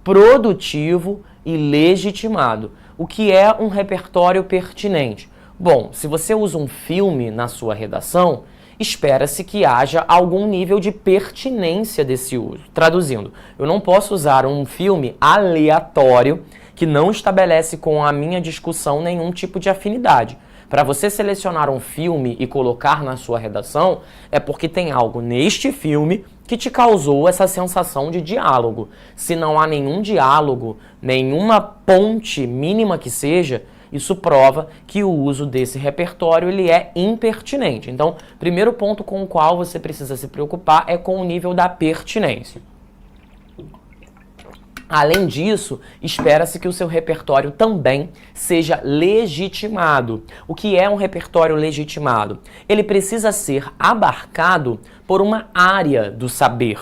produtivo e legitimado. O que é um repertório pertinente? Bom, se você usa um filme na sua redação, espera-se que haja algum nível de pertinência desse uso. Traduzindo, eu não posso usar um filme aleatório que não estabelece com a minha discussão nenhum tipo de afinidade. Para você selecionar um filme e colocar na sua redação, é porque tem algo neste filme que te causou essa sensação de diálogo. Se não há nenhum diálogo, nenhuma ponte mínima que seja, isso prova que o uso desse repertório ele é impertinente. Então, primeiro ponto com o qual você precisa se preocupar é com o nível da pertinência. Além disso, espera-se que o seu repertório também seja legitimado. O que é um repertório legitimado? Ele precisa ser abarcado por uma área do saber.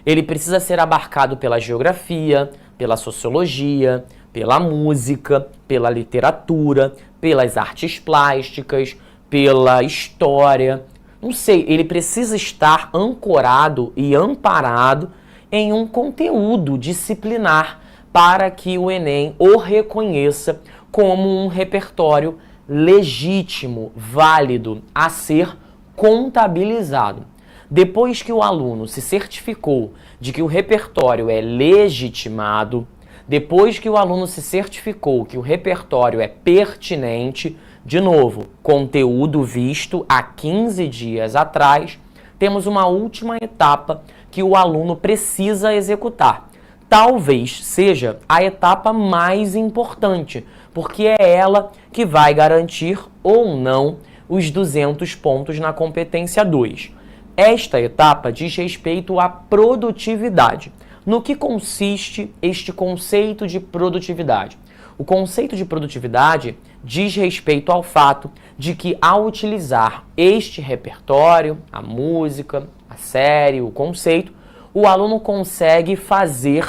Ele precisa ser abarcado pela geografia, pela sociologia, pela música, pela literatura, pelas artes plásticas, pela história. Não sei, ele precisa estar ancorado e amparado em um conteúdo disciplinar para que o Enem o reconheça como um repertório legítimo, válido, a ser contabilizado. Depois que o aluno se certificou de que o repertório é legitimado, depois que o aluno se certificou que o repertório é pertinente, de novo, conteúdo visto há 15 dias atrás, temos uma última etapa que o aluno precisa executar. Talvez seja a etapa mais importante, porque é ela que vai garantir ou não os 200 pontos na competência 2. Esta etapa diz respeito à produtividade. No que consiste este conceito de produtividade? O conceito de produtividade diz respeito ao fato de que, ao utilizar este repertório, a música, a série, o conceito, o aluno consegue fazer,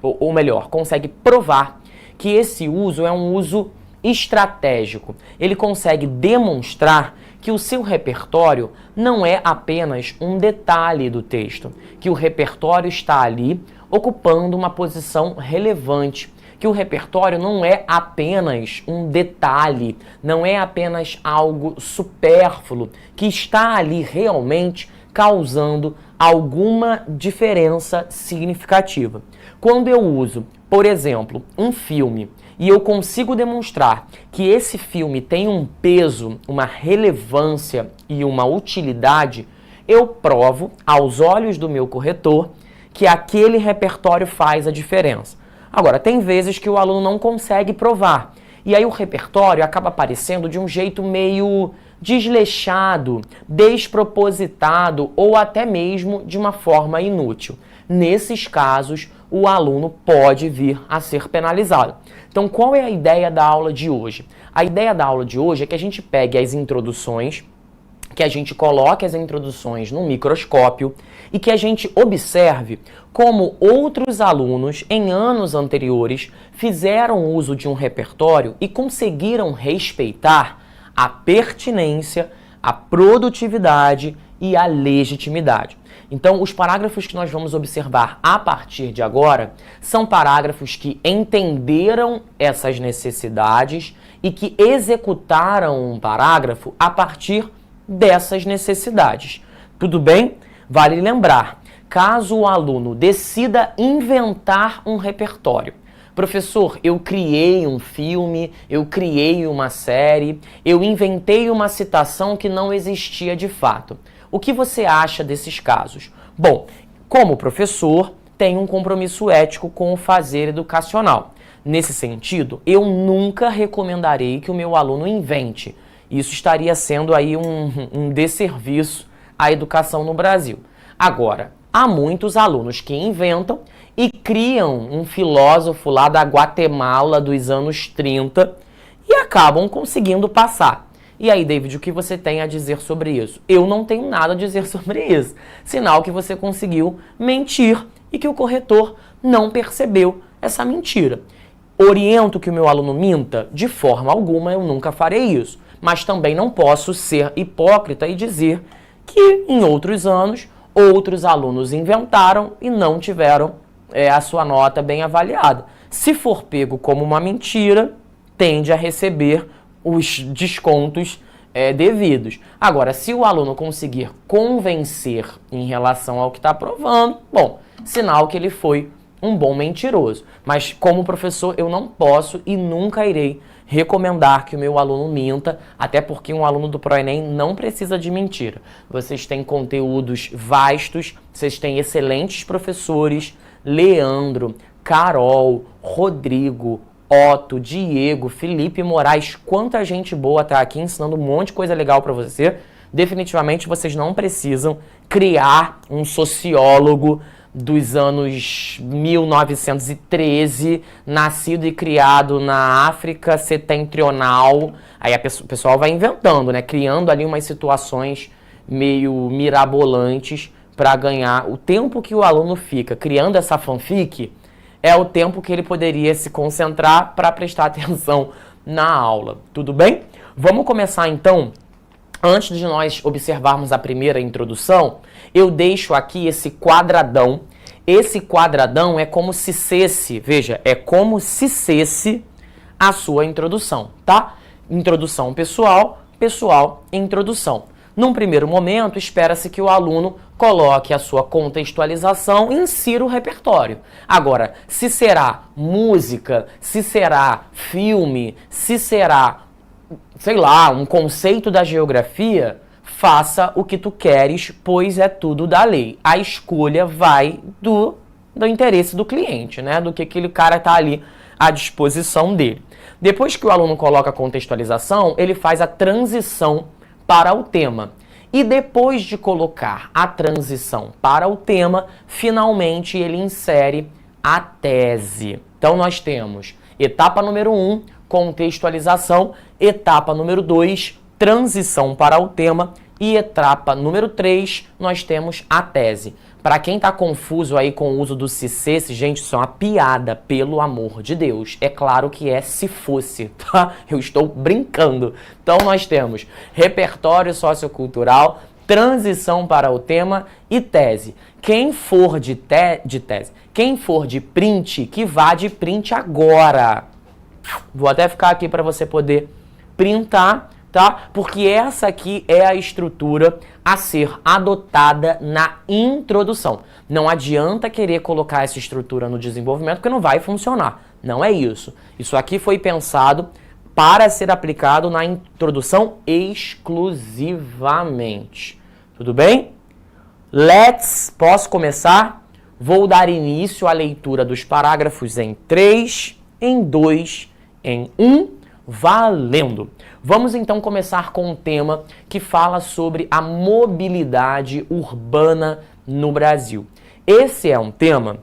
ou melhor, consegue provar que esse uso é um uso estratégico. Ele consegue demonstrar que o seu repertório não é apenas um detalhe do texto, que o repertório está ali ocupando uma posição relevante, que o repertório não é apenas um detalhe, não é apenas algo supérfluo, que está ali realmente causando alguma diferença significativa. Quando eu uso, por exemplo, um filme e eu consigo demonstrar que esse filme tem um peso, uma relevância e uma utilidade, eu provo aos olhos do meu corretor que aquele repertório faz a diferença. Agora, tem vezes que o aluno não consegue provar, e aí o repertório acaba aparecendo de um jeito meio desleixado, despropositado ou até mesmo de uma forma inútil. Nesses casos, o aluno pode vir a ser penalizado. Então, qual é a ideia da aula de hoje? A ideia da aula de hoje é que a gente pegue as introduções, que a gente coloque as introduções no microscópio e que a gente observe como outros alunos em anos anteriores fizeram uso de um repertório e conseguiram respeitar a pertinência, a produtividade e a legitimidade. Então, os parágrafos que nós vamos observar a partir de agora são parágrafos que entenderam essas necessidades e que executaram um parágrafo a partir dessas necessidades. Tudo bem? Vale lembrar, caso o aluno decida inventar um repertório, professor, eu criei um filme, eu criei uma série, eu inventei uma citação que não existia de fato. O que você acha desses casos? Bom, como professor, tenho um compromisso ético com o fazer educacional. Nesse sentido, eu nunca recomendarei que o meu aluno invente. Isso estaria sendo aí um desserviço à educação no Brasil. Agora, há muitos alunos que inventam e criam um filósofo lá da Guatemala dos anos 30 e acabam conseguindo passar. E aí, David, o que você tem a dizer sobre isso? Eu não tenho nada a dizer sobre isso. Sinal que você conseguiu mentir e que o corretor não percebeu essa mentira. Oriento que o meu aluno minta? De forma alguma, eu nunca farei isso. Mas também não posso ser hipócrita e dizer que em outros anos, outros alunos inventaram e não tiveram a sua nota bem avaliada. Se for pego como uma mentira, tende a receber os descontos devidos. Agora, se o aluno conseguir convencer em relação ao que está provando, bom, sinal que ele foi um bom mentiroso. Mas como professor, eu não posso e nunca irei recomendar que o meu aluno minta, até porque um aluno do ProEnem não precisa de mentira. Vocês têm conteúdos vastos, vocês têm excelentes professores, Leandro, Carol, Rodrigo, Otto, Diego, Felipe Moraes, quanta gente boa tá aqui ensinando um monte de coisa legal para você. Definitivamente vocês não precisam criar um sociólogo dos anos 1913, nascido e criado na África setentrional. Aí o pessoal vai inventando, né? Criando ali umas situações meio mirabolantes para ganhar. O tempo que o aluno fica criando essa fanfic é o tempo que ele poderia se concentrar para prestar atenção na aula. Tudo bem? Vamos começar então. Antes de nós observarmos a primeira introdução, eu deixo aqui esse quadradão. Esse quadradão é como se cesse, veja, é como se cesse a sua introdução, tá? Introdução pessoal, pessoal, introdução. Num primeiro momento, espera-se que o aluno coloque a sua contextualização e insira o repertório. Agora, se será música, se será filme, se será, sei lá, um conceito da geografia, faça o que tu queres, pois é tudo da lei. A escolha vai do interesse do cliente, né? Do que aquele cara tá ali à disposição dele. Depois que o aluno coloca a contextualização, ele faz a transição para o tema. E depois de colocar a transição para o tema, finalmente ele insere a tese. Então nós temos etapa número 1, contextualização, etapa número 2, transição para o tema e etapa número 3, nós temos a tese. Para quem está confuso aí com o uso do se cesse, gente, isso é uma piada, pelo amor de Deus. É claro que é se fosse, tá? Eu estou brincando. Então nós temos repertório sociocultural, transição para o tema e tese. Quem for de tese, quem for de print, que vá de print agora. Vou até ficar aqui para você poder printar, tá? Porque essa aqui é a estrutura a ser adotada na introdução. Não adianta querer colocar essa estrutura no desenvolvimento, porque não vai funcionar. Não é isso. Isso aqui foi pensado para ser aplicado na introdução exclusivamente. Tudo bem? Posso começar? Vou dar início à leitura dos parágrafos em 3, em 2, em 1, valendo! Vamos então começar com um tema que fala sobre a mobilidade urbana no Brasil. Esse é um tema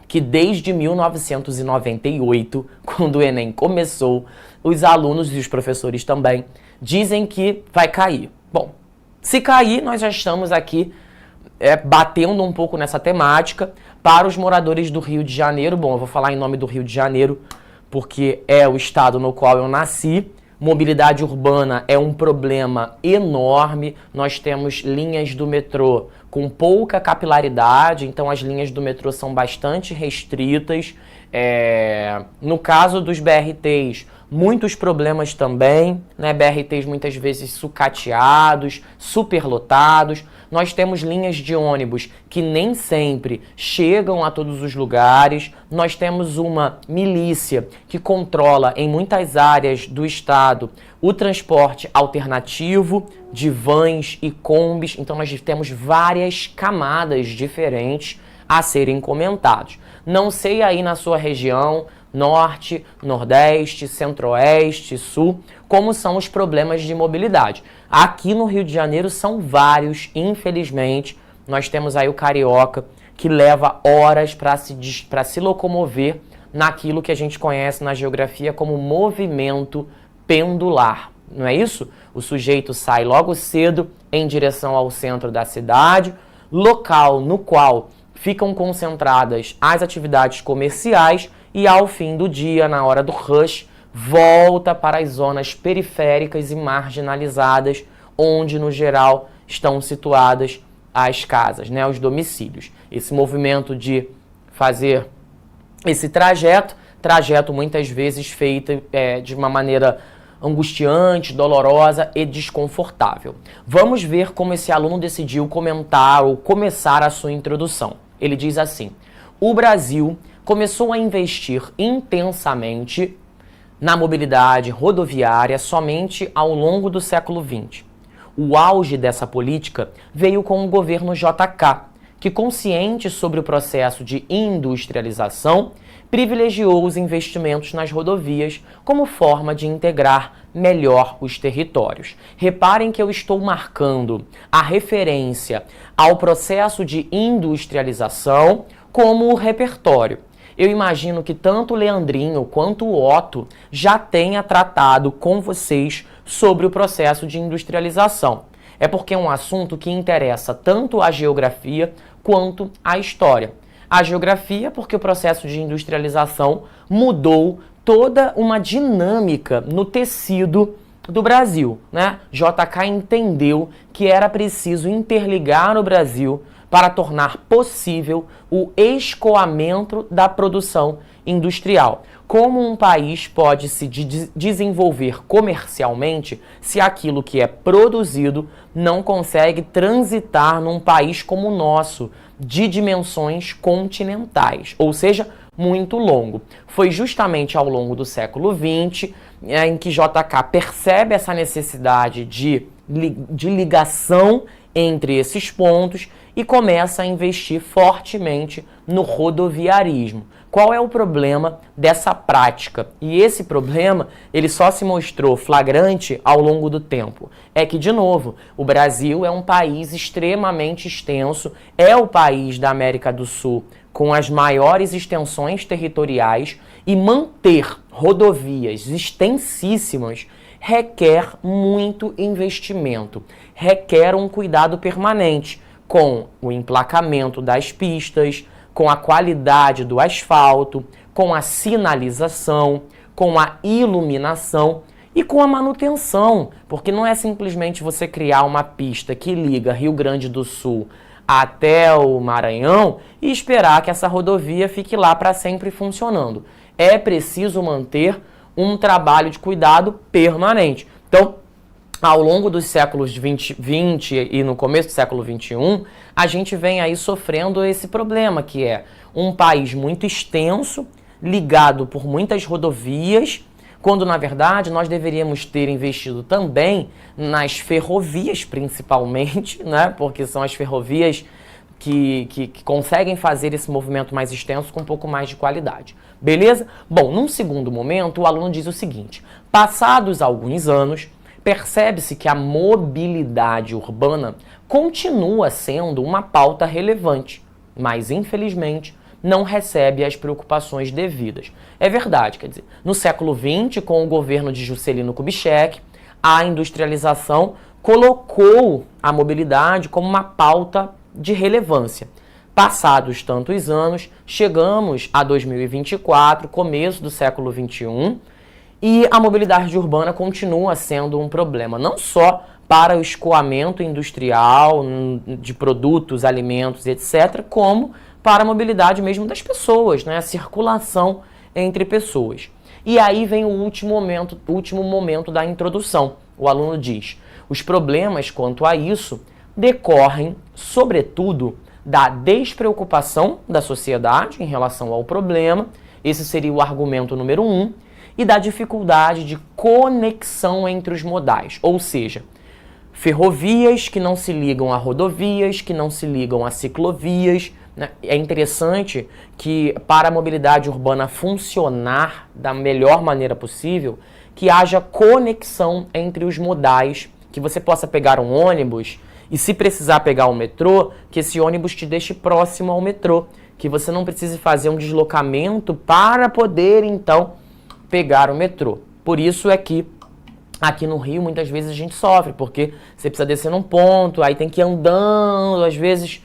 que desde 1998, quando o Enem começou, os alunos e os professores também dizem que vai cair. Bom, se cair, nós já estamos aqui batendo um pouco nessa temática. Para os moradores do Rio de Janeiro, bom, eu vou falar em nome do Rio de Janeiro, porque é o estado no qual eu nasci. Mobilidade urbana é um problema enorme. Nós temos linhas do metrô com pouca capilaridade, então as linhas do metrô são bastante restritas. No caso dos BRTs, muitos problemas também, né? BRTs muitas vezes sucateados, superlotados. Nós temos linhas de ônibus que nem sempre chegam a todos os lugares. Nós temos uma milícia que controla em muitas áreas do estado o transporte alternativo de vans e combis. Então nós temos várias camadas diferentes a serem comentados. Não sei aí na sua região, norte, nordeste, centro-oeste, sul, como são os problemas de mobilidade. Aqui no Rio de Janeiro são vários, infelizmente. Nós temos aí o carioca, que leva horas para se locomover naquilo que a gente conhece na geografia como movimento pendular. Não é isso? O sujeito sai logo cedo em direção ao centro da cidade, local no qual ficam concentradas as atividades comerciais e ao fim do dia, na hora do rush, volta para as zonas periféricas e marginalizadas, onde, no geral, estão situadas as casas, né, os domicílios. Esse movimento de fazer esse trajeto muitas vezes feito de uma maneira angustiante, dolorosa e desconfortável. Vamos ver como esse aluno decidiu comentar ou começar a sua introdução. Ele diz assim: o Brasil começou a investir intensamente na mobilidade rodoviária somente ao longo do século XX. O auge dessa política veio com o governo JK, que, consciente sobre o processo de industrialização, privilegiou os investimentos nas rodovias como forma de integrar melhor os territórios. Reparem que eu estou marcando a referência ao processo de industrialização como o repertório. Eu imagino que tanto o Leandrinho quanto o Otto já tenha tratado com vocês sobre o processo de industrialização. É porque é um assunto que interessa tanto a geografia quanto a história. A geografia, porque o processo de industrialização mudou toda uma dinâmica no tecido do Brasil, né? JK entendeu que era preciso interligar o Brasil para tornar possível o escoamento da produção industrial. Como um país pode se desenvolver comercialmente se aquilo que é produzido não consegue transitar num país como o nosso, de dimensões continentais, ou seja, muito longo. Foi justamente ao longo do século XX em que JK percebe essa necessidade de ligação entre esses pontos e começa a investir fortemente no rodoviarismo. Qual é o problema dessa prática? E esse problema, ele só se mostrou flagrante ao longo do tempo. É que, de novo, o Brasil é um país extremamente extenso, é o país da América do Sul com as maiores extensões territoriais, e manter rodovias extensíssimas requer muito investimento, requer um cuidado permanente com o emplacamento das pistas, com a qualidade do asfalto, com a sinalização, com a iluminação e com a manutenção, porque não é simplesmente você criar uma pista que liga Rio Grande do Sul até o Maranhão e esperar que essa rodovia fique lá para sempre funcionando. É preciso manter um trabalho de cuidado permanente. Então, ao longo dos séculos XX e no começo do século XXI, a gente vem aí sofrendo esse problema, que é um país muito extenso, ligado por muitas rodovias, quando, na verdade, nós deveríamos ter investido também nas ferrovias, principalmente, né? Porque são as ferrovias que conseguem fazer esse movimento mais extenso com um pouco mais de qualidade. Beleza? Bom, num segundo momento, o aluno diz o seguinte: passados alguns anos, percebe-se que a mobilidade urbana continua sendo uma pauta relevante, mas, infelizmente, não recebe as preocupações devidas. É verdade, quer dizer, no século XX, com o governo de Juscelino Kubitschek, a industrialização colocou a mobilidade como uma pauta de relevância. Passados tantos anos, chegamos a 2024, começo do século XXI, e a mobilidade urbana continua sendo um problema, não só para o escoamento industrial de produtos, alimentos, etc., como para a mobilidade mesmo das pessoas, né? A circulação entre pessoas. E aí vem o último momento da introdução. O aluno diz: os problemas quanto a isso decorrem, sobretudo, da despreocupação da sociedade em relação ao problema, esse seria o argumento número 1, e da dificuldade de conexão entre os modais, ou seja, ferrovias que não se ligam a rodovias, que não se ligam a ciclovias. É interessante que, para a mobilidade urbana funcionar da melhor maneira possível, que haja conexão entre os modais, que você possa pegar um ônibus e, se precisar pegar o metrô, que esse ônibus te deixe próximo ao metrô, que você não precise fazer um deslocamento para poder, então, pegar o metrô. Por isso é que aqui no Rio, muitas vezes a gente sofre, porque você precisa descer num ponto, aí tem que ir andando, às vezes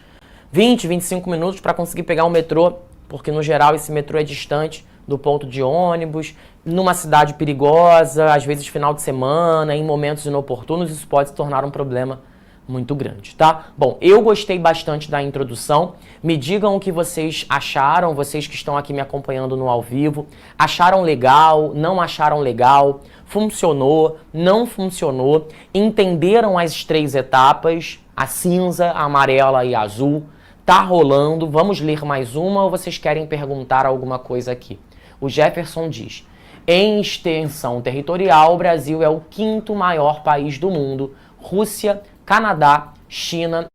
20, 25 minutos para conseguir pegar um metrô, porque no geral esse metrô é distante do ponto de ônibus, numa cidade perigosa, às vezes final de semana, em momentos inoportunos, isso pode se tornar um problema muito grande, tá? Bom, eu gostei bastante da introdução. Me digam o que vocês acharam, vocês que estão aqui me acompanhando no ao vivo. Acharam legal? Não acharam legal? Funcionou? Não funcionou? Entenderam as 3 etapas? A cinza, a amarela e a azul? Tá rolando? Vamos ler mais uma ou vocês querem perguntar alguma coisa aqui? O Jefferson diz: em extensão territorial, o Brasil é o 5º maior país do mundo. Rússia, Canadá, China.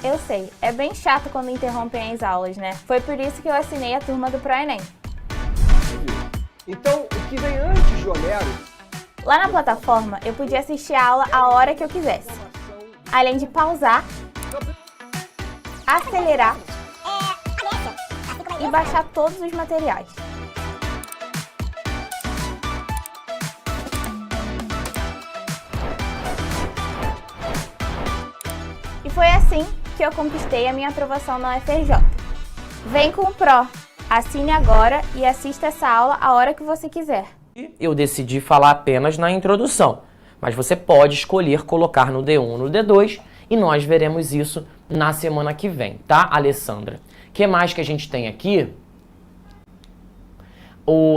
Eu sei. É bem chato quando interrompem as aulas, né? Foi por isso que eu assinei a turma do ProEnem. Então, o que vem antes de Homero? Lá na plataforma, eu podia assistir a aula a hora que eu quisesse. Além de pausar, acelerar e baixar todos os materiais. E foi assim que eu conquistei a minha aprovação na UFRJ. Vem com o Pro, assine agora e assista essa aula a hora que você quiser. Eu decidi falar apenas na introdução, mas você pode escolher colocar no D1 ou no D2 e nós veremos isso na semana que vem, tá, Alessandra? O que mais que a gente tem aqui?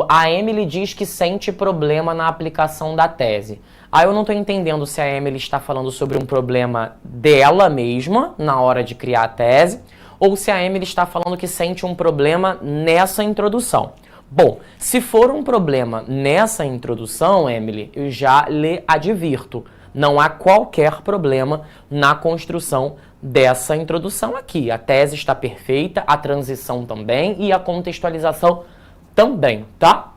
A Emily diz que sente problema na aplicação da tese. Eu não estou entendendo se a Emily está falando sobre um problema dela mesma na hora de criar a tese ou se a Emily está falando que sente um problema nessa introdução. Bom, se for um problema nessa introdução, Emily, eu já lhe advirto. Não há qualquer problema na construção dessa introdução aqui. A tese está perfeita, a transição também e a contextualização também, tá?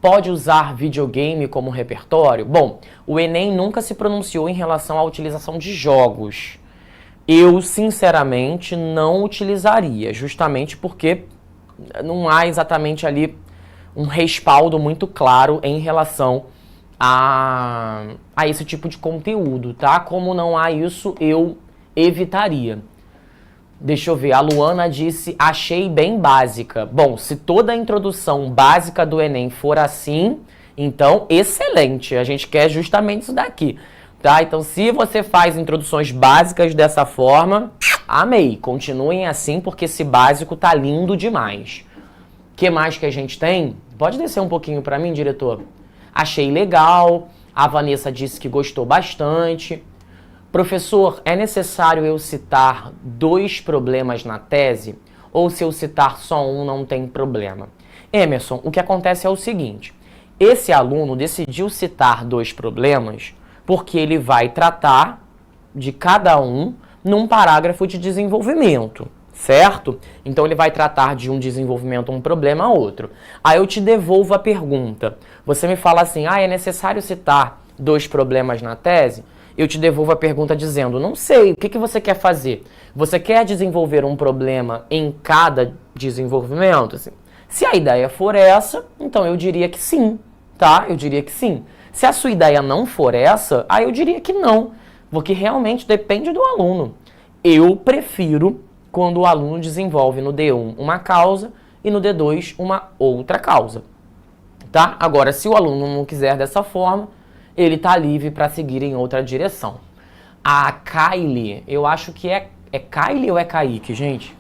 Pode usar videogame como repertório? Bom, o Enem nunca se pronunciou em relação à utilização de jogos. Eu, sinceramente, não utilizaria, justamente porque não há exatamente ali um respaldo muito claro em relação a esse tipo de conteúdo, tá? Como não há isso, eu evitaria. Deixa eu ver, a Luana disse, achei bem básica. Bom, se toda a introdução básica do Enem for assim, então excelente. A gente quer justamente isso daqui, tá? Então, se você faz introduções básicas dessa forma, amei. Continuem assim, porque esse básico tá lindo demais. O que mais que a gente tem? Pode descer um pouquinho para mim, diretor? Achei legal. A Vanessa disse que gostou bastante. Professor, é necessário eu citar 2 problemas na tese? Ou se eu citar só um, não tem problema? Emerson, o que acontece é o seguinte. Esse aluno decidiu citar 2 problemas porque ele vai tratar de cada um num parágrafo de desenvolvimento, certo? Então ele vai tratar de um desenvolvimento, um problema, outro. Aí eu te devolvo a pergunta. Você me fala assim, é necessário citar 2 problemas na tese? Eu te devolvo a pergunta dizendo, não sei, o que você quer fazer? Você quer desenvolver um problema em cada desenvolvimento? Assim, se a ideia for essa, então eu diria que sim, tá? Eu diria que sim. Se a sua ideia não for essa, aí eu diria que não, porque realmente depende do aluno. Eu prefiro quando o aluno desenvolve no D1 uma causa e no D2 uma outra causa, tá? Agora, se o aluno não quiser dessa forma, ele tá livre para seguir em outra direção. A Kylie, eu acho que é Kylie ou é Kaique, gente?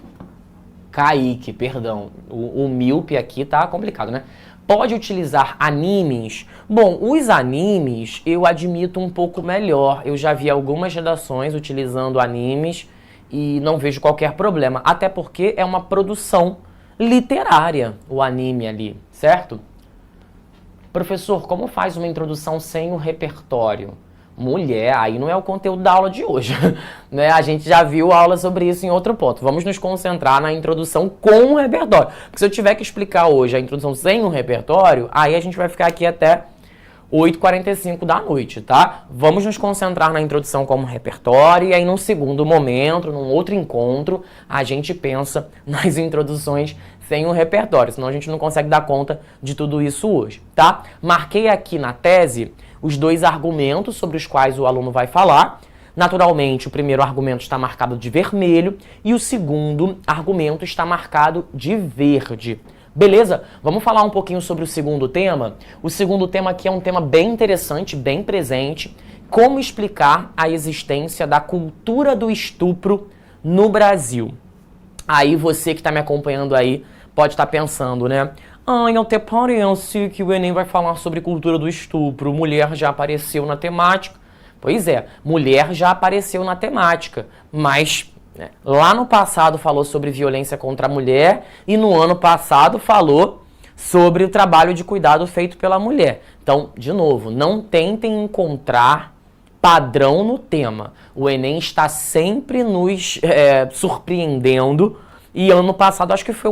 Kaique, perdão. O míope aqui tá complicado, né? Pode utilizar animes? Bom, os animes eu admito um pouco melhor. Eu já vi algumas redações utilizando animes e não vejo qualquer problema. Até porque é uma produção literária o anime ali, certo? Professor, como faz uma introdução sem o repertório? Mulher, aí não é o conteúdo da aula de hoje, né? A gente já viu aula sobre isso em outro ponto. Vamos nos concentrar na introdução com o repertório. Porque se eu tiver que explicar hoje a introdução sem o repertório, aí a gente vai ficar aqui até 8h45 da noite, tá? Vamos nos concentrar na introdução como repertório e aí num segundo momento, num outro encontro, a gente pensa nas introduções sem o repertório, senão a gente não consegue dar conta de tudo isso hoje, tá? Marquei aqui na tese os 2 argumentos sobre os quais o aluno vai falar. Naturalmente, o primeiro argumento está marcado de vermelho e o segundo argumento está marcado de verde. Beleza? Vamos falar um pouquinho sobre o segundo tema? O segundo tema aqui é um tema bem interessante, bem presente, como explicar a existência da cultura do estupro no Brasil. Aí você que está me acompanhando aí pode estar pensando, né? Ai, até parece que o Enem vai falar sobre cultura do estupro. Mulher já apareceu na temática. Pois é, mulher já apareceu na temática, mas né, lá no passado falou sobre violência contra a mulher e no ano passado falou sobre o trabalho de cuidado feito pela mulher. Então, de novo, não tentem encontrar padrão no tema. O Enem está sempre nos surpreendendo e ano passado acho que foi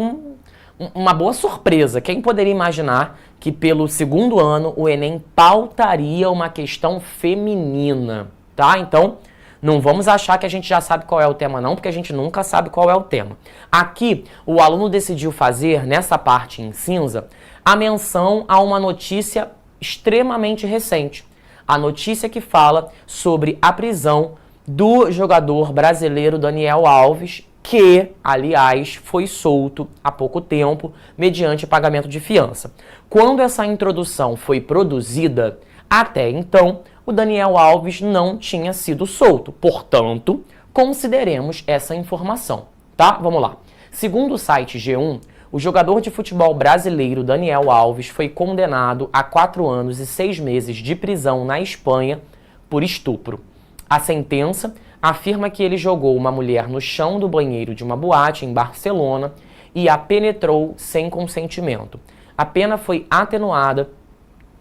uma boa surpresa. Quem poderia imaginar que pelo segundo ano o Enem pautaria uma questão feminina, tá? Então, não vamos achar que a gente já sabe qual é o tema não, porque a gente nunca sabe qual é o tema. Aqui, o aluno decidiu fazer, nessa parte em cinza, a menção a uma notícia extremamente recente. A notícia que fala sobre a prisão do jogador brasileiro Daniel Alves, que, aliás, foi solto há pouco tempo, mediante pagamento de fiança. Quando essa introdução foi produzida, até então, o Daniel Alves não tinha sido solto. Portanto, consideremos essa informação, tá? Vamos lá. Segundo o site G1, o jogador de futebol brasileiro Daniel Alves foi condenado a 4 anos e 6 meses de prisão na Espanha por estupro. A sentença afirma que ele jogou uma mulher no chão do banheiro de uma boate em Barcelona e a penetrou sem consentimento. A pena foi atenuada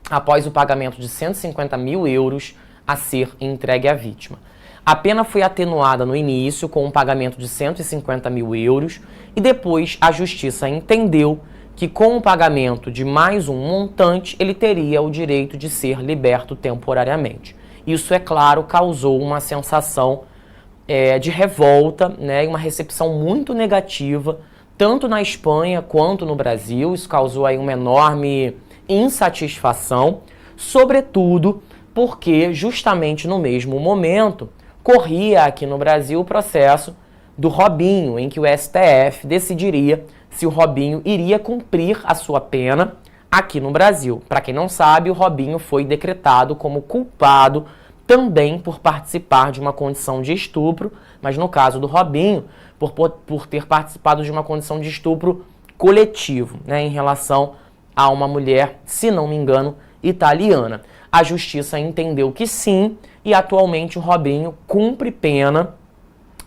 após o pagamento de 150 mil euros a ser entregue à vítima. A pena foi atenuada no início com um pagamento de 150 mil euros e depois a justiça entendeu que com o pagamento de mais um montante ele teria o direito de ser liberto temporariamente. Isso, é claro, causou uma sensação de revolta, né, e uma recepção muito negativa, tanto na Espanha quanto no Brasil. Isso causou aí uma enorme insatisfação, sobretudo porque justamente no mesmo momento corria aqui no Brasil o processo do Robinho, em que o STF decidiria se o Robinho iria cumprir a sua pena aqui no Brasil. Para quem não sabe, o Robinho foi decretado como culpado também por participar de uma condição de estupro, mas no caso do Robinho, por ter participado de uma condição de estupro coletivo, né, em relação a uma mulher, se não me engano, italiana. A justiça entendeu que sim, e atualmente o Robinho cumpre pena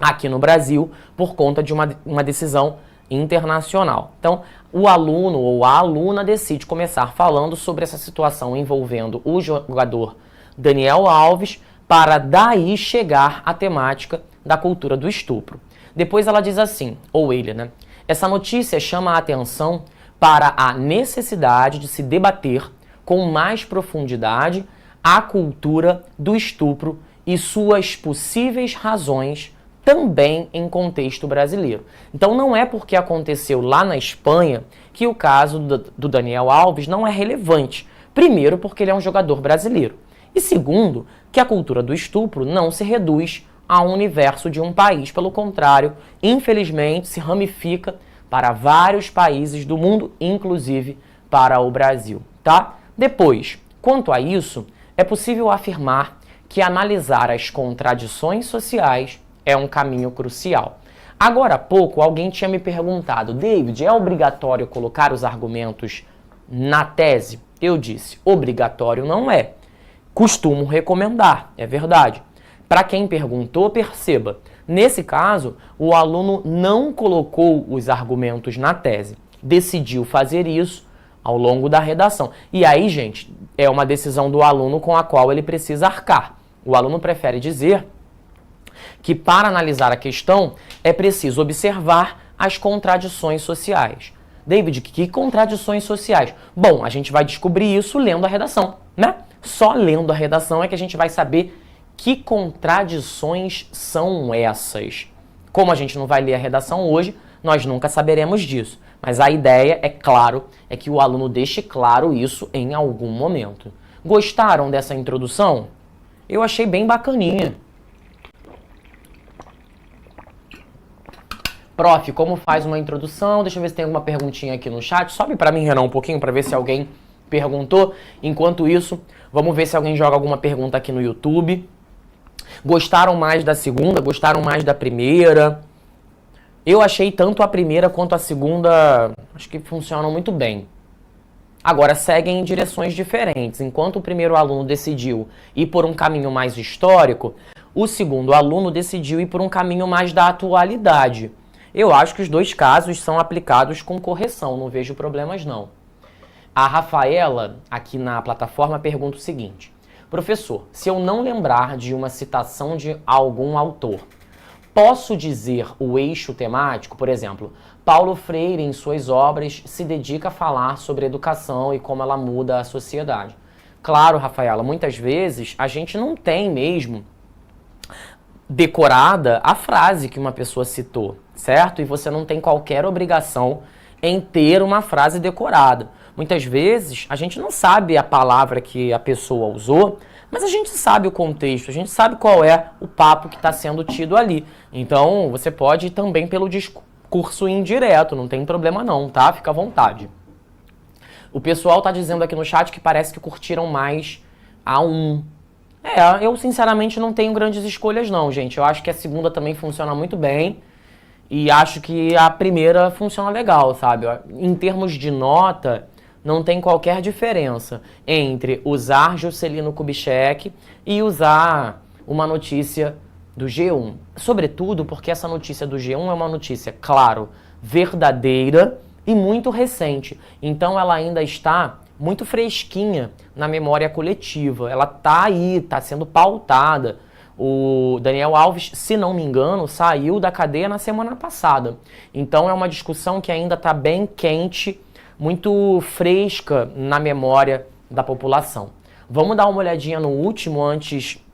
aqui no Brasil por conta de uma decisão internacional. Então, o aluno ou a aluna decide começar falando sobre essa situação envolvendo o jogador Daniel Alves, para daí chegar à temática da cultura do estupro. Depois ela diz assim, ou ele, né? Essa notícia chama a atenção para a necessidade de se debater com mais profundidade a cultura do estupro e suas possíveis razões também em contexto brasileiro. Então não é porque aconteceu lá na Espanha que o caso do Daniel Alves não é relevante. Primeiro, porque ele é um jogador brasileiro. E segundo, que a cultura do estupro não se reduz ao universo de um país. Pelo contrário, infelizmente, se ramifica para vários países do mundo, inclusive para o Brasil, tá? Depois, quanto a isso, é possível afirmar que analisar as contradições sociais é um caminho crucial. Agora há pouco, alguém tinha me perguntado, David, é obrigatório colocar os argumentos na tese? Eu disse, obrigatório não é. Costumo recomendar, é verdade. Para quem perguntou, perceba, nesse caso, o aluno não colocou os argumentos na tese. Decidiu fazer isso ao longo da redação. E aí, gente, é uma decisão do aluno com a qual ele precisa arcar. O aluno prefere dizer que para analisar a questão é preciso observar as contradições sociais. David, que contradições sociais? Bom, a gente vai descobrir isso lendo a redação, né? Só lendo a redação é que a gente vai saber que contradições são essas. Como a gente não vai ler a redação hoje, nós nunca saberemos disso. Mas a ideia, é claro, é que o aluno deixe claro isso em algum momento. Gostaram dessa introdução? Eu achei bem bacaninha. Prof, como faz uma introdução? Deixa eu ver se tem alguma perguntinha aqui no chat. Sobe pra mim, Renan, um pouquinho, pra ver se alguém perguntou. Enquanto isso, vamos ver se alguém joga alguma pergunta aqui no YouTube. Gostaram mais da segunda? Gostaram mais da primeira? Eu achei tanto a primeira quanto a segunda, acho que funcionam muito bem. Agora, seguem em direções diferentes. Enquanto o primeiro aluno decidiu ir por um caminho mais histórico, o segundo aluno decidiu ir por um caminho mais da atualidade. Eu acho que os dois casos são aplicados com correção, não vejo problemas não. A Rafaela, aqui na plataforma, pergunta o seguinte: professor, se eu não lembrar de uma citação de algum autor, posso dizer o eixo temático? Por exemplo, Paulo Freire, em suas obras, se dedica a falar sobre educação e como ela muda a sociedade. Claro, Rafaela, muitas vezes a gente não tem mesmo decorada a frase que uma pessoa citou, certo? E você não tem qualquer obrigação em ter uma frase decorada. Muitas vezes a gente não sabe a palavra que a pessoa usou, mas a gente sabe o contexto, a gente sabe qual é o papo que está sendo tido ali. Então, você pode ir também pelo discurso indireto, não tem problema não, tá? Fica à vontade. O pessoal está dizendo aqui no chat que parece que curtiram mais a 1. Eu sinceramente não tenho grandes escolhas não, gente. Eu acho que a segunda também funciona muito bem e acho que a primeira funciona legal, sabe? Em termos de nota, não tem qualquer diferença entre usar Juscelino Kubitschek e usar uma notícia do G1. Sobretudo porque essa notícia do G1 é uma notícia, claro, verdadeira e muito recente. Então ela ainda está muito fresquinha na memória coletiva. Ela está aí, está sendo pautada. O Daniel Alves, se não me engano, saiu da cadeia na semana passada. Então é uma discussão que ainda está bem quente, muito fresca na memória da população. Vamos dar uma olhadinha no último antes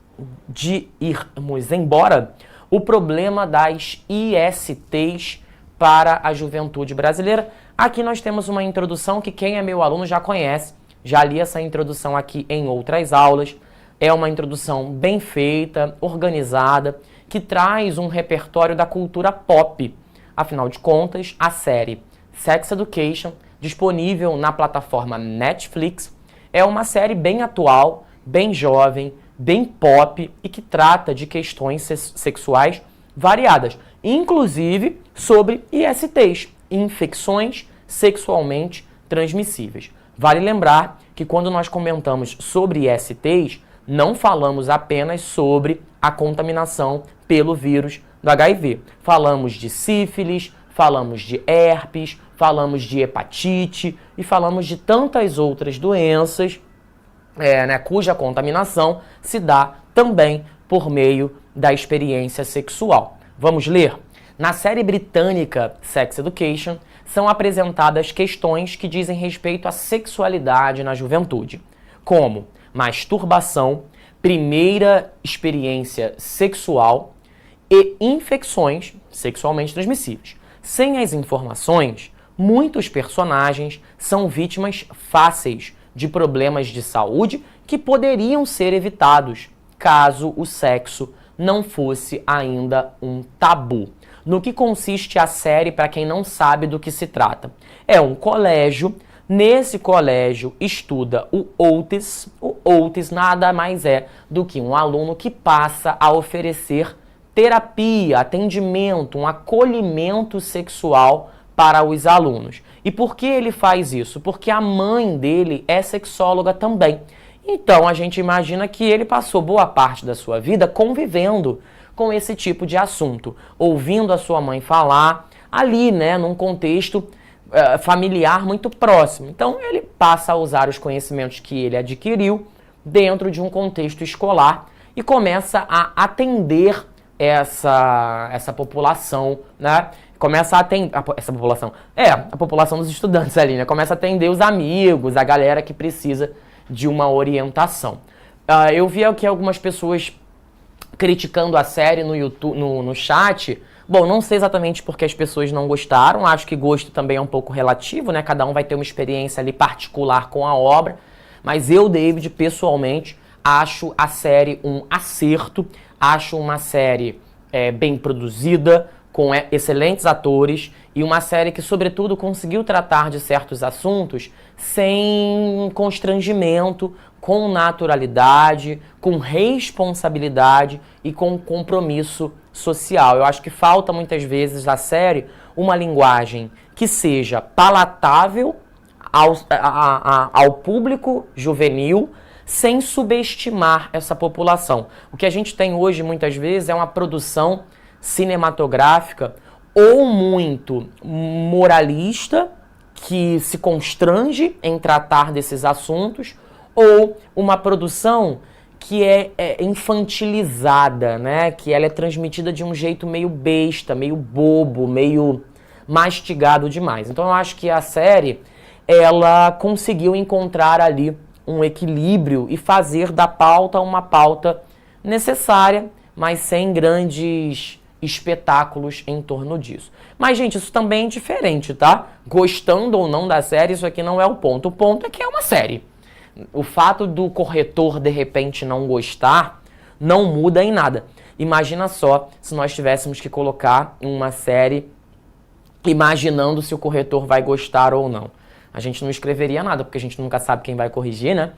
de irmos embora. O problema das ISTs para a juventude brasileira. Aqui nós temos uma introdução que quem é meu aluno já conhece. Já li essa introdução aqui em outras aulas. É uma introdução bem feita, organizada, que traz um repertório da cultura pop. Afinal de contas, a série Sex Education, disponível na plataforma Netflix, é uma série bem atual, bem jovem, bem pop e que trata de questões sexuais variadas, inclusive sobre ISTs, infecções sexualmente transmissíveis. Vale lembrar que quando nós comentamos sobre ISTs, não falamos apenas sobre a contaminação pelo vírus do HIV. Falamos de sífilis, falamos de herpes, falamos de hepatite e falamos de tantas outras doenças cuja contaminação se dá também por meio da experiência sexual. Vamos ler? Na série britânica Sex Education, são apresentadas questões que dizem respeito à sexualidade na juventude, como masturbação, primeira experiência sexual e infecções sexualmente transmissíveis. Sem as informações, muitos personagens são vítimas fáceis de problemas de saúde que poderiam ser evitados caso o sexo não fosse ainda um tabu. No que consiste a série, para quem não sabe do que se trata? É um colégio. Nesse colégio estuda o OUTS. O OUTS nada mais é do que um aluno que passa a oferecer terapia, atendimento, um acolhimento sexual para os alunos. E por que ele faz isso? Porque a mãe dele é sexóloga também. Então a gente imagina que ele passou boa parte da sua vida convivendo com esse tipo de assunto, ouvindo a sua mãe falar ali, num contexto familiar muito próximo. Então ele passa a usar os conhecimentos que ele adquiriu dentro de um contexto escolar e começa a atender essa população, Começa a atender essa população, a população dos estudantes ali, Começa a atender os amigos, a galera que precisa de uma orientação. Eu vi aqui algumas pessoas criticando a série no YouTube, no chat. Bom, não sei exatamente porque as pessoas não gostaram, acho que gosto também é um pouco relativo, Cada um vai ter uma experiência ali particular com a obra, mas eu, David, pessoalmente, acho a série um acerto, acho uma série bem produzida, com excelentes atores E uma série que, sobretudo, conseguiu tratar de certos assuntos sem constrangimento, com naturalidade, com responsabilidade e com compromisso social. Eu acho que falta muitas vezes na série uma linguagem que seja palatável ao público juvenil, sem subestimar essa população. O que a gente tem hoje, muitas vezes, é uma produção cinematográfica ou muito moralista, que se constrange em tratar desses assuntos, ou uma produção que é infantilizada, né? Que ela é transmitida de um jeito meio besta, meio bobo, meio mastigado demais. Então eu acho que a série, ela conseguiu encontrar ali um equilíbrio e fazer da pauta uma pauta necessária, mas sem grandes espetáculos em torno disso. Mas, gente, isso também é diferente, tá? Gostando ou não da série, isso aqui não é o ponto. O ponto é que é uma série. O fato do corretor, de repente, não gostar, não muda em nada. Imagina só se nós tivéssemos que colocar uma série imaginando se o corretor vai gostar ou não. A gente não escreveria nada, porque a gente nunca sabe quem vai corrigir, né?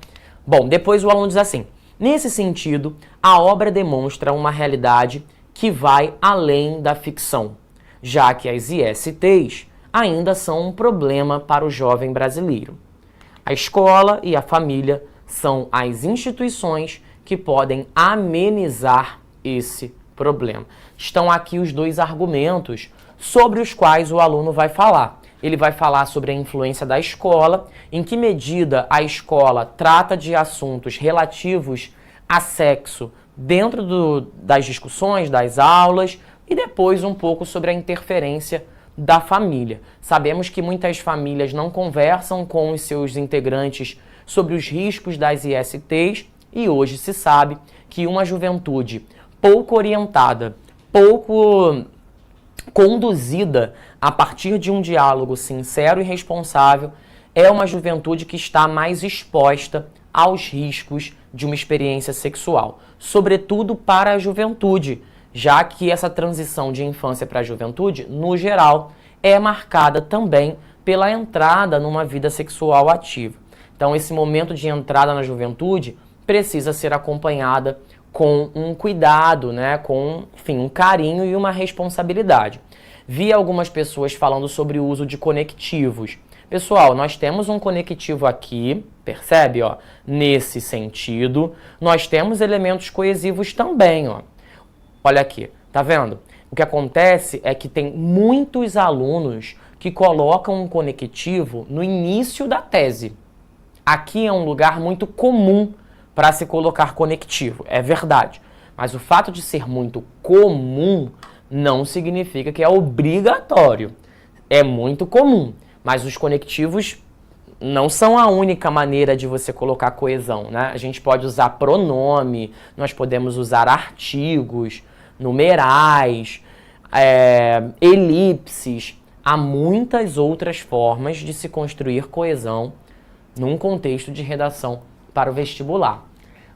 Bom, depois o aluno diz assim: nesse sentido, a obra demonstra uma realidade que vai além da ficção, já que as ISTs ainda são um problema para o jovem brasileiro. A escola e a família são as instituições que podem amenizar esse problema. Estão aqui os dois argumentos sobre os quais o aluno vai falar. Ele vai falar sobre a influência da escola, em que medida a escola trata de assuntos relativos a sexo dentro das discussões, das aulas, e depois um pouco sobre a interferência da família. Sabemos que muitas famílias não conversam com os seus integrantes sobre os riscos das ISTs, e hoje se sabe que uma juventude pouco orientada, pouco conduzida a partir de um diálogo sincero e responsável, é uma juventude que está mais exposta aos riscos de uma experiência sexual, sobretudo para a juventude, já que essa transição de infância para a juventude, no geral, é marcada também pela entrada numa vida sexual ativa. Então, esse momento de entrada na juventude precisa ser acompanhada com um cuidado, né, com, enfim, um carinho e uma responsabilidade. Vi algumas pessoas falando sobre o uso de conectivos. Pessoal, nós temos um conectivo aqui, percebe, ó? Nesse sentido, nós temos elementos coesivos também, ó. Olha aqui, tá vendo? O que acontece é que tem muitos alunos que colocam um conectivo no início da tese. Aqui é um lugar muito comum para se colocar conectivo, é verdade. Mas o fato de ser muito comum não significa que é obrigatório. É muito comum, mas os conectivos não são a única maneira de você colocar coesão, né? A gente pode usar pronome, nós podemos usar artigos, numerais, elipses. Há muitas outras formas de se construir coesão num contexto de redação para o vestibular.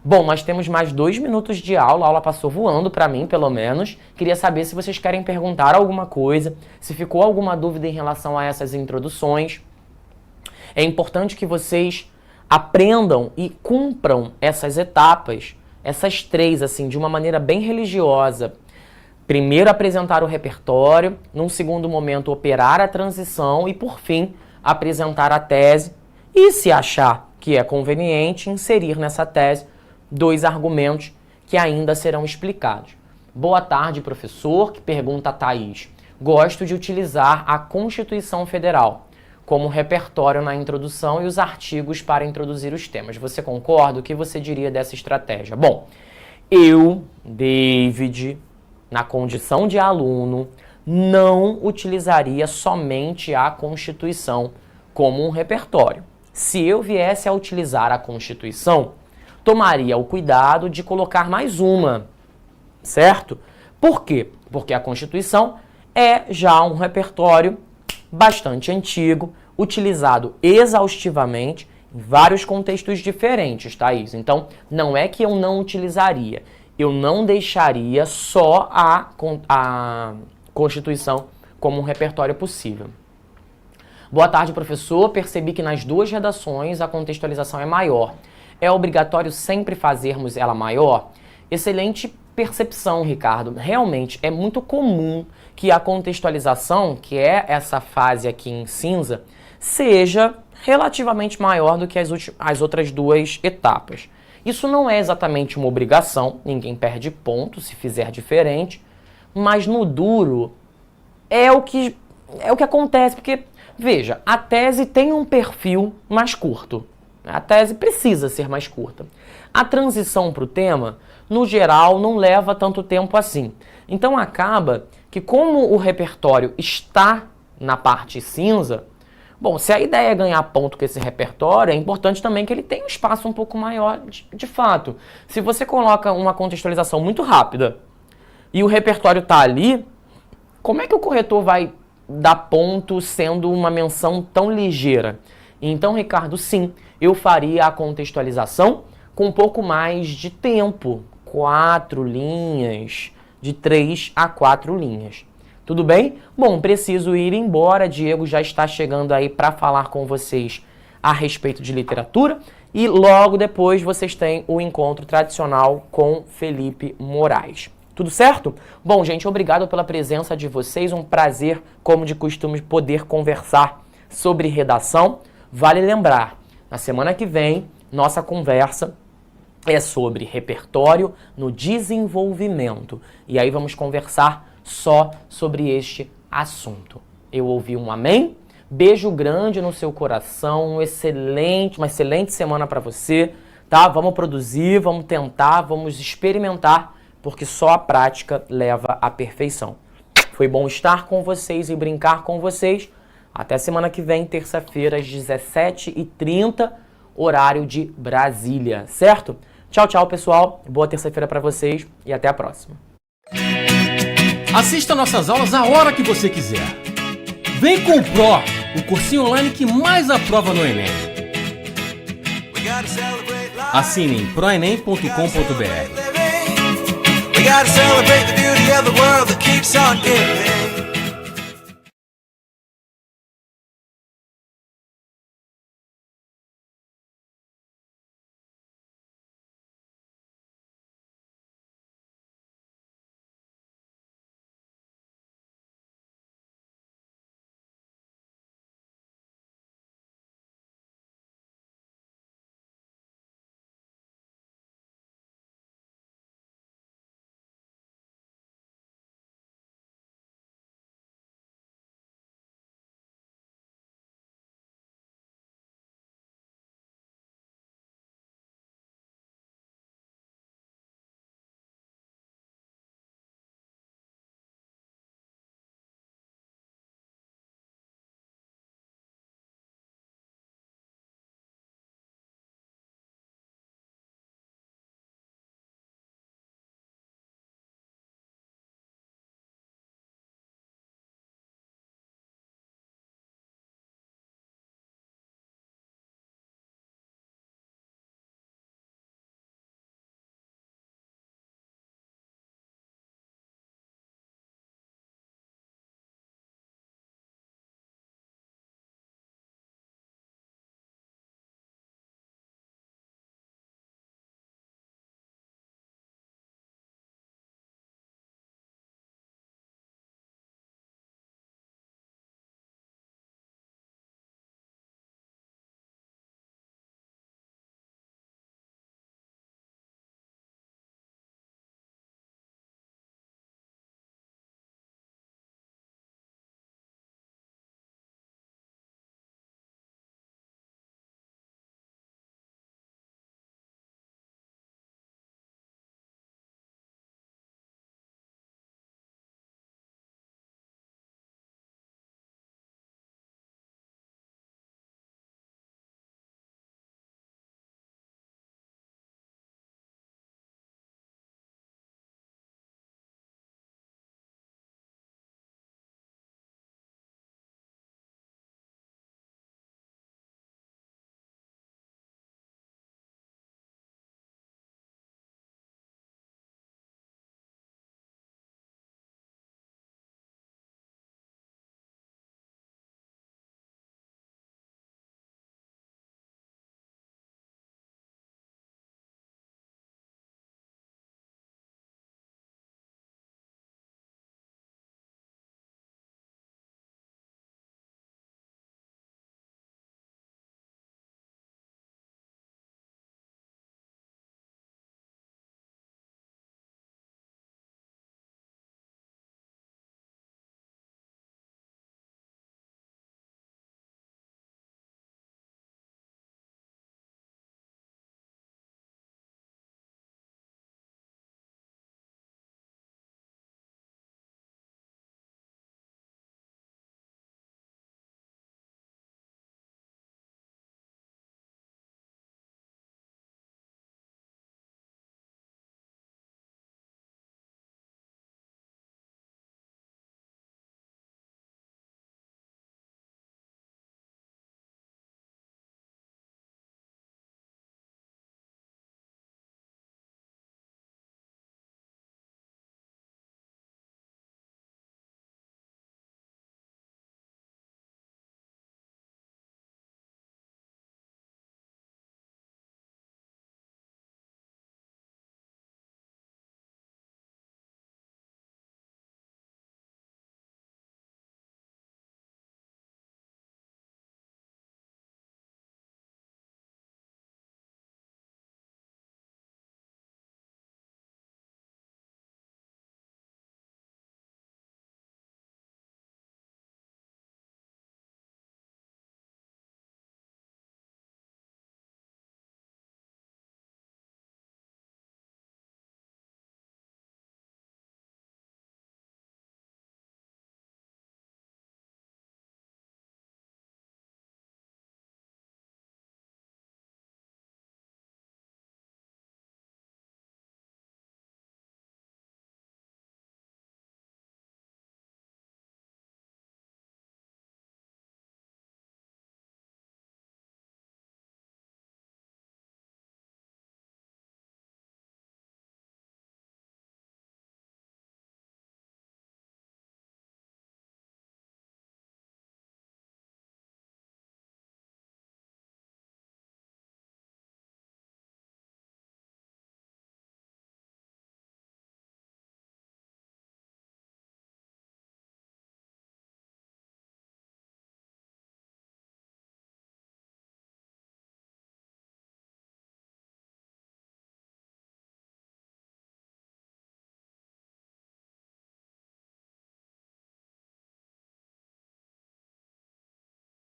Bom, nós temos mais 2 minutos de aula, a aula passou voando para mim, pelo menos. Queria saber se vocês querem perguntar alguma coisa, se ficou alguma dúvida em relação a essas introduções. É importante que vocês aprendam e cumpram essas etapas, essas 3, assim, de uma maneira bem religiosa. Primeiro apresentar o repertório, num segundo momento operar a transição e, por fim, apresentar a tese e, se achar que é conveniente, inserir nessa tese 2 argumentos que ainda serão explicados. Boa tarde, professor, que pergunta a Thaís. Gosto de utilizar a Constituição Federal como repertório na introdução e os artigos para introduzir os temas. Você concorda? O que você diria dessa estratégia? Bom, eu, David, na condição de aluno, não utilizaria somente a Constituição como um repertório. Se eu viesse a utilizar a Constituição, tomaria o cuidado de colocar mais uma, certo? Por quê? Porque a Constituição é já um repertório bastante antigo, utilizado exaustivamente em vários contextos diferentes, Thaís. Então, não é que eu não utilizaria, eu não deixaria só a Constituição como um repertório possível. Boa tarde, professor. Percebi que nas duas redações a contextualização é maior. É obrigatório sempre fazermos ela maior? Excelente percepção, Ricardo. Realmente é muito comum que a contextualização, que é essa fase aqui em cinza, seja relativamente maior do que as outras duas etapas. Isso não é exatamente uma obrigação, ninguém perde ponto se fizer diferente, mas no duro é o que acontece, porque, veja, a tese tem um perfil mais curto. A tese precisa ser mais curta. A transição para o tema, no geral, não leva tanto tempo assim. Então acaba que, como o repertório está na parte cinza, bom, se a ideia é ganhar ponto com esse repertório, é importante também que ele tenha um espaço um pouco maior de fato. Se você coloca uma contextualização muito rápida e o repertório está ali, como é que o corretor vai dar ponto sendo uma menção tão ligeira? Então, Ricardo, sim, eu faria a contextualização com um pouco mais de tempo, 4 linhas, de 3 a 4 linhas. Tudo bem? Bom, preciso ir embora. Diego já está chegando aí para falar com vocês a respeito de literatura e logo depois vocês têm o encontro tradicional com Felipe Moraes. Tudo certo? Bom, gente, obrigado pela presença de vocês. Um prazer, como de costume, poder conversar sobre redação. Vale lembrar, na semana que vem, nossa conversa é sobre repertório no desenvolvimento. E aí vamos conversar só sobre este assunto. Eu ouvi um amém? Beijo grande no seu coração, uma excelente semana para você, tá? Vamos produzir, vamos tentar, vamos experimentar, porque só a prática leva à perfeição. Foi bom estar com vocês e brincar com vocês. Até semana que vem, terça-feira, às 17h30, horário de Brasília, certo? Tchau, tchau, pessoal. Boa terça-feira para vocês e até a próxima. Assista nossas aulas a hora que você quiser. Vem com o Pro, o cursinho online que mais aprova no Enem. Assine em proenem.com.br.